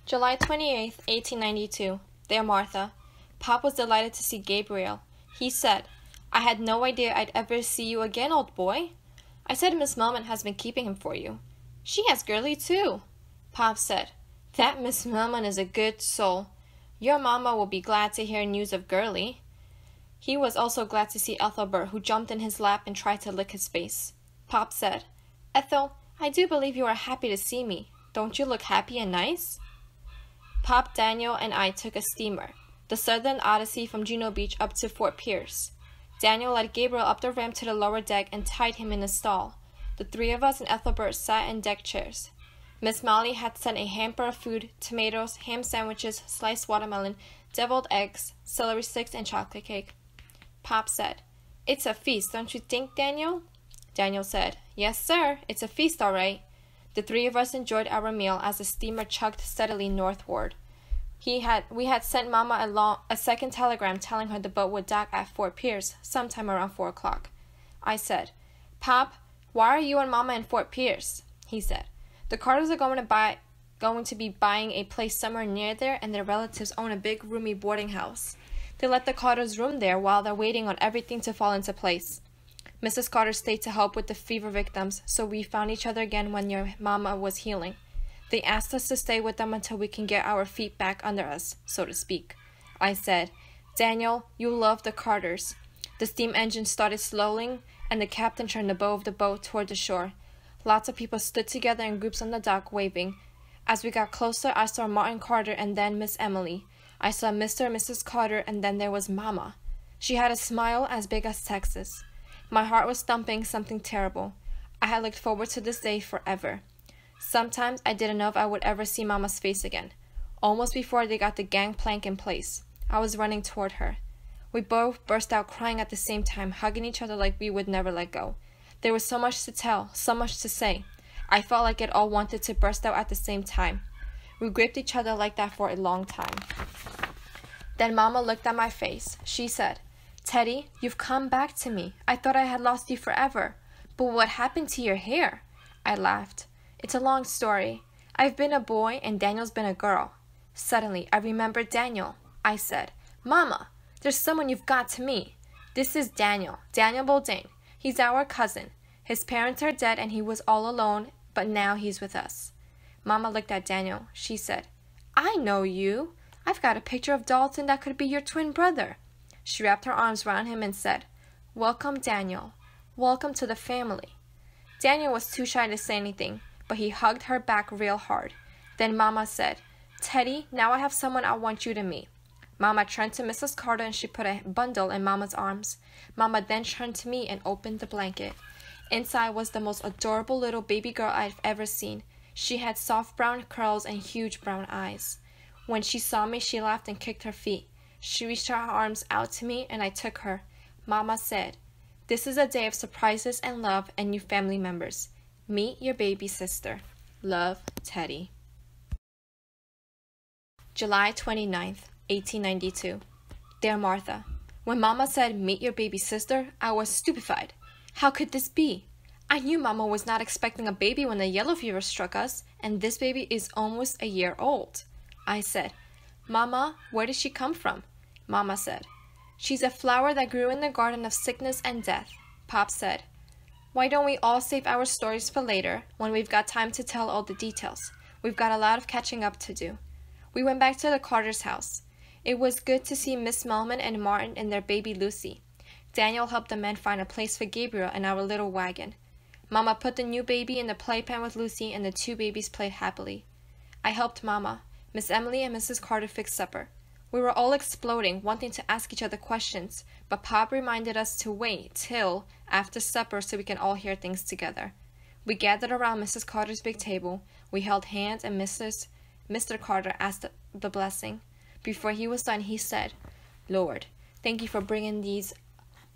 July 28th, 1892. Dear Martha, Pop was delighted to see Gabriel. He said, "I had no idea I'd ever see you again, old boy." I said Miss Melman has been keeping him for you. She has Girlie, too. Pop said, "That Miss Melman is a good soul. Your mamma will be glad to hear news of Girlie." He was also glad to see Ethelbert, who jumped in his lap and tried to lick his face. Pop said, "Ethel, I do believe you are happy to see me. Don't you look happy and nice?" Pop, Daniel, and I took a steamer, the Southern Odyssey, from Juno Beach up to Fort Pierce. Daniel led Gabriel up the ramp to the lower deck and tied him in a stall. The three of us and Ethelbert sat in deck chairs. Miss Molly had sent a hamper of food: tomatoes, ham sandwiches, sliced watermelon, deviled eggs, celery sticks, and chocolate cake. Pop said, "It's a feast, don't you think, Daniel?" Daniel said, "Yes, sir, it's a feast, all right." The three of us enjoyed our meal as the steamer chugged steadily northward. We had sent Mama a second telegram telling her the boat would dock at Fort Pierce sometime around 4 o'clock. I said, "Pop, why are you and Mama in Fort Pierce?" He said, "The Carters are going to be buying a place somewhere near there, and their relatives own a big, roomy boarding house. They let the Carters room there while they're waiting on everything to fall into place. Mrs. Carter stayed to help with the fever victims, so we found each other again when your Mama was healing. They asked us to stay with them until we can get our feet back under us, so to speak." I said, "Daniel, you love the Carters." The steam engine started slowing, and the captain turned the bow of the boat toward the shore. Lots of people stood together in groups on the dock, waving. As we got closer, I saw Martin Carter and then Miss Emily. I saw Mr. and Mrs. Carter, and then there was Mama. She had a smile as big as Texas. My heart was thumping something terrible. I had looked forward to this day forever. Sometimes I didn't know if I would ever see Mama's face again. Almost before they got the gangplank in place, I was running toward her. We both burst out crying at the same time, hugging each other like we would never let go. There was so much to tell, so much to say. I felt like it all wanted to burst out at the same time. We gripped each other like that for a long time. Then Mama looked at my face. She said, "Teddy, you've come back to me. I thought I had lost you forever. But what happened to your hair?" I laughed. "It's a long story. I've been a boy and Daniel's been a girl." Suddenly, I remembered Daniel. I said, "Mama, there's someone you've got to meet. This is Daniel Bodain. He's our cousin. His parents are dead and he was all alone, but now he's with us." Mama looked at Daniel. She said, "I know you. I've got a picture of Dalton that could be your twin brother." She wrapped her arms around him and said, "Welcome, Daniel. Welcome to the family." Daniel was too shy to say anything, but he hugged her back real hard. Then Mama said, "Teddy, now I have someone I want you to meet." Mama turned to Mrs. Carter and she put a bundle in Mama's arms. Mama then turned to me and opened the blanket. Inside was the most adorable little baby girl I've ever seen. She had soft brown curls and huge brown eyes. When she saw me, she laughed and kicked her feet. She reached her arms out to me and I took her. Mama said, "This is a day of surprises and love and new family members. Meet your baby sister. Love, Teddy." July 29th, 1892. Dear Martha, when Mama said, "Meet your baby sister," I was stupefied. How could this be? I knew Mama was not expecting a baby when the yellow fever struck us, and this baby is almost a year old. I said, "Mama, where did she come from?" Mama said, "She's a flower that grew in the garden of sickness and death." Pop said, "Why don't we all save our stories for later, when we've got time to tell all the details? We've got a lot of catching up to do." We went back to the Carter's house. It was good to see Miss Melman and Martin and their baby Lucy. Daniel helped the men find a place for Gabriel in our little wagon. Mama put the new baby in the playpen with Lucy, and the two babies played happily. I helped Mama. Miss Emily and Mrs. Carter fixed supper. We were all exploding, wanting to ask each other questions, but Pop reminded us to wait till after supper so we can all hear things together. We gathered around Mrs. Carter's big table. We held hands, and Mr. Carter asked the blessing. Before he was done, he said, "Lord, thank you for bringing these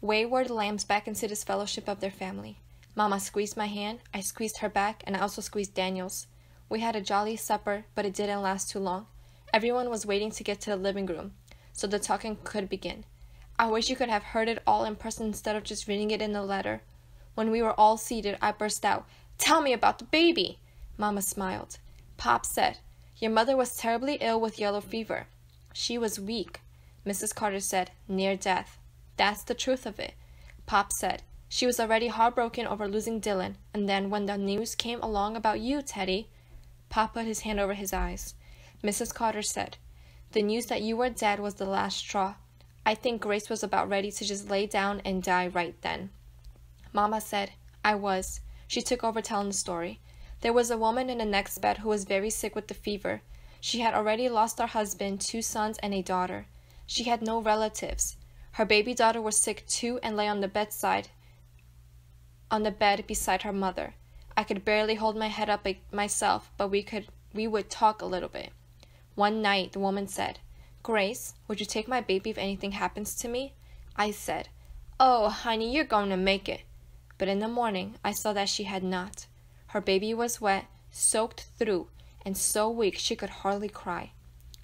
wayward lambs back into this fellowship of their family." Mama squeezed my hand, I squeezed her back, and I also squeezed Daniel's. We had a jolly supper, but it didn't last too long. Everyone was waiting to get to the living room, so the talking could begin. I wish you could have heard it all in person instead of just reading it in the letter. When we were all seated, I burst out, "Tell me about the baby!" Mama smiled. Pop said, Your mother was terribly ill with yellow fever. She was weak. Mrs. Carter said, near death. That's the truth of it. Pop said, she was already heartbroken over losing Dylan, and then when the news came along about you, Teddy. Pop put his hand over his eyes. Mrs. Carter said, the news that you were dead was the last straw. I think Grace was about ready to just lay down and die right then. Mama said, I was. She took over telling the story. There was a woman in the next bed who was very sick with the fever. She had already lost her husband, 2 sons, and a daughter. She had no relatives. Her baby daughter was sick too and lay on the bed beside her mother. I could barely hold my head up myself, but we would talk a little bit. One night, the woman said, Grace, would you take my baby if anything happens to me? I said, oh, honey, you're going to make it. But in the morning, I saw that she had not. Her baby was wet, soaked through, and so weak she could hardly cry.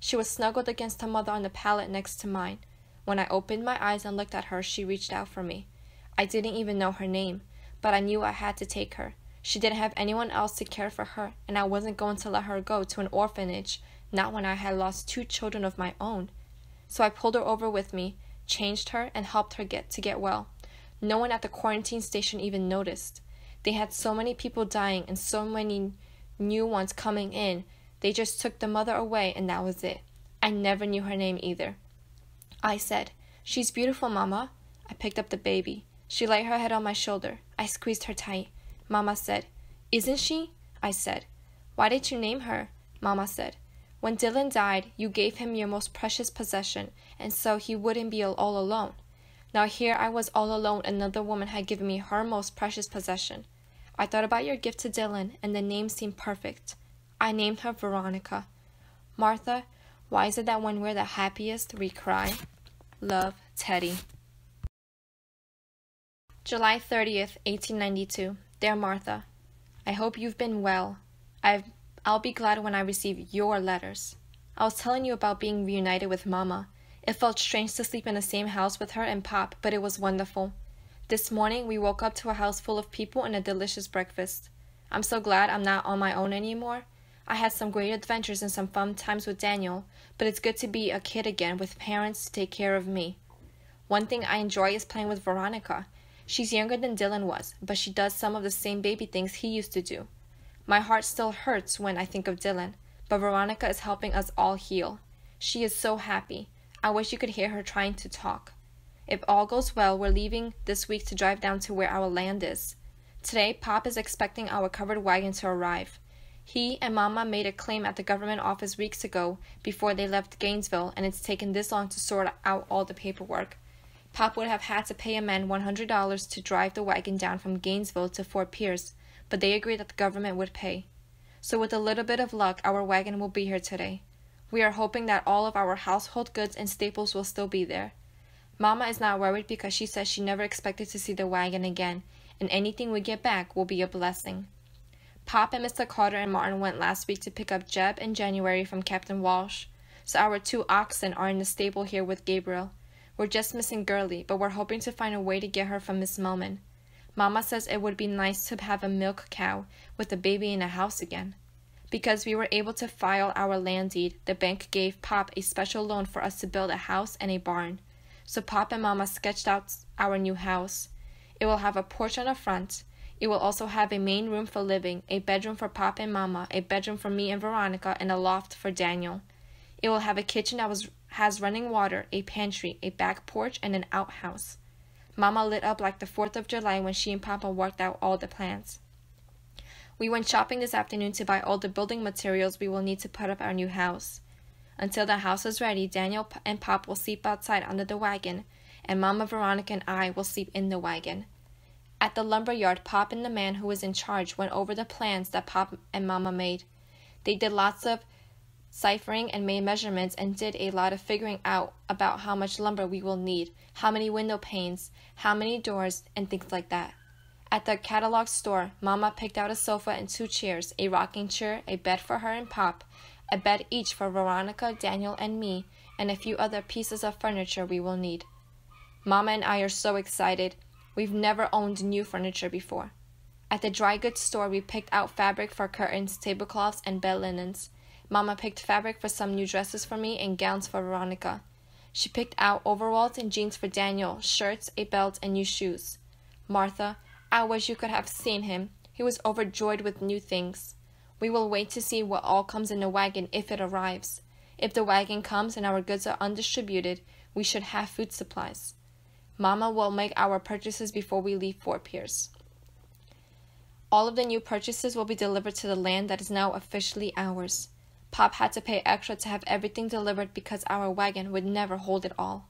She was snuggled against her mother on the pallet next to mine. When I opened my eyes and looked at her, she reached out for me. I didn't even know her name, but I knew I had to take her. She didn't have anyone else to care for her, and I wasn't going to let her go to an orphanage, not when I had lost 2 children of my own. So I pulled her over with me, changed her, and helped her get well. No one at the quarantine station even noticed. They had so many people dying and so many new ones coming in. They just took the mother away, and that was it. I never knew her name either. I said, she's beautiful, Mama. I picked up the baby. She laid her head on my shoulder. I squeezed her tight. Mama said, isn't she? I said, why did you name her? Mama said, when Dylan died, you gave him your most precious possession, and so he wouldn't be all alone. Now here I was all alone, and another woman had given me her most precious possession. I thought about your gift to Dylan, and the name seemed perfect. I named her Veronica. Martha, why is it that when we're the happiest, we cry? Love, Teddy. July 30th, 1892. Dear Martha, I hope you've been well. I'll be glad when I receive your letters. I was telling you about being reunited with Mama. It felt strange to sleep in the same house with her and Pop, but it was wonderful. This morning, we woke up to a house full of people and a delicious breakfast. I'm so glad I'm not on my own anymore. I had some great adventures and some fun times with Daniel, but it's good to be a kid again with parents to take care of me. One thing I enjoy is playing with Veronica. She's younger than Dylan was, but she does some of the same baby things he used to do. My heart still hurts when I think of Dylan, but Veronica is helping us all heal. She is so happy. I wish you could hear her trying to talk. If all goes well, we're leaving this week to drive down to where our land is. Today, Pop is expecting our covered wagon to arrive. He and Mama made a claim at the government office weeks ago before they left Gainesville, and it's taken this long to sort out all the paperwork. Pop would have had to pay a man $100 to drive the wagon down from Gainesville to Fort Pierce, but they agreed that the government would pay. So with a little bit of luck, our wagon will be here today. We are hoping that all of our household goods and staples will still be there. Mama is not worried because she says she never expected to see the wagon again, and anything we get back will be a blessing. Pop and Mr. Carter and Martin went last week to pick up Jeb and January from Captain Walsh, so our 2 oxen are in the stable here with Gabriel. We're just missing Girlie, but we're hoping to find a way to get her from Miss Moman. Mama says it would be nice to have a milk cow with a baby in the house again. Because we were able to file our land deed, the bank gave Pop a special loan for us to build a house and a barn. So Pop and Mama sketched out our new house. It will have a porch on the front. It will also have a main room for living, a bedroom for Pop and Mama, a bedroom for me and Veronica, and a loft for Daniel. It will have a kitchen that has running water, a pantry, a back porch, and an outhouse. Mama lit up like the 4th of July when she and Papa worked out all the plans. We went shopping this afternoon to buy all the building materials we will need to put up our new house. Until the house is ready, Daniel and Pop will sleep outside under the wagon, and Mama, Veronica, and I will sleep in the wagon. At the lumber yard, Pop and the man who was in charge went over the plans that Pop and Mama made. They did lots of ciphering and made measurements and did a lot of figuring out about how much lumber we will need, how many window panes, how many doors, and things like that. At the catalog store, Mama picked out a sofa and 2 chairs, a rocking chair, a bed for her and Pop, a bed each for Veronica, Daniel, and me, and a few other pieces of furniture we will need. Mama and I are so excited. We've never owned new furniture before. At the dry goods store, we picked out fabric for curtains, tablecloths, and bed linens. Mama picked fabric for some new dresses for me and gowns for Veronica. She picked out overalls and jeans for Daniel, shirts, a belt, and new shoes. Martha, I wish you could have seen him. He was overjoyed with new things. We will wait to see what all comes in the wagon if it arrives. If the wagon comes and our goods are undistributed, we should have food supplies. Mama will make our purchases before we leave Fort Pierce. All of the new purchases will be delivered to the land that is now officially ours. Pop had to pay extra to have everything delivered because our wagon would never hold it all.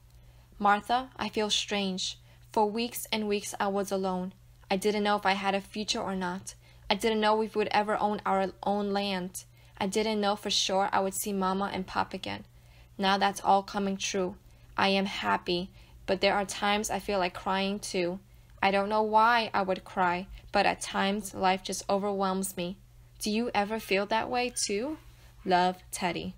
Martha, I feel strange. For weeks and weeks I was alone. I didn't know if I had a future or not. I didn't know if we would ever own our own land. I didn't know for sure I would see Mama and Pop again. Now that's all coming true. I am happy, but there are times I feel like crying too. I don't know why I would cry, but at times life just overwhelms me. Do you ever feel that way too? Love, Teddy.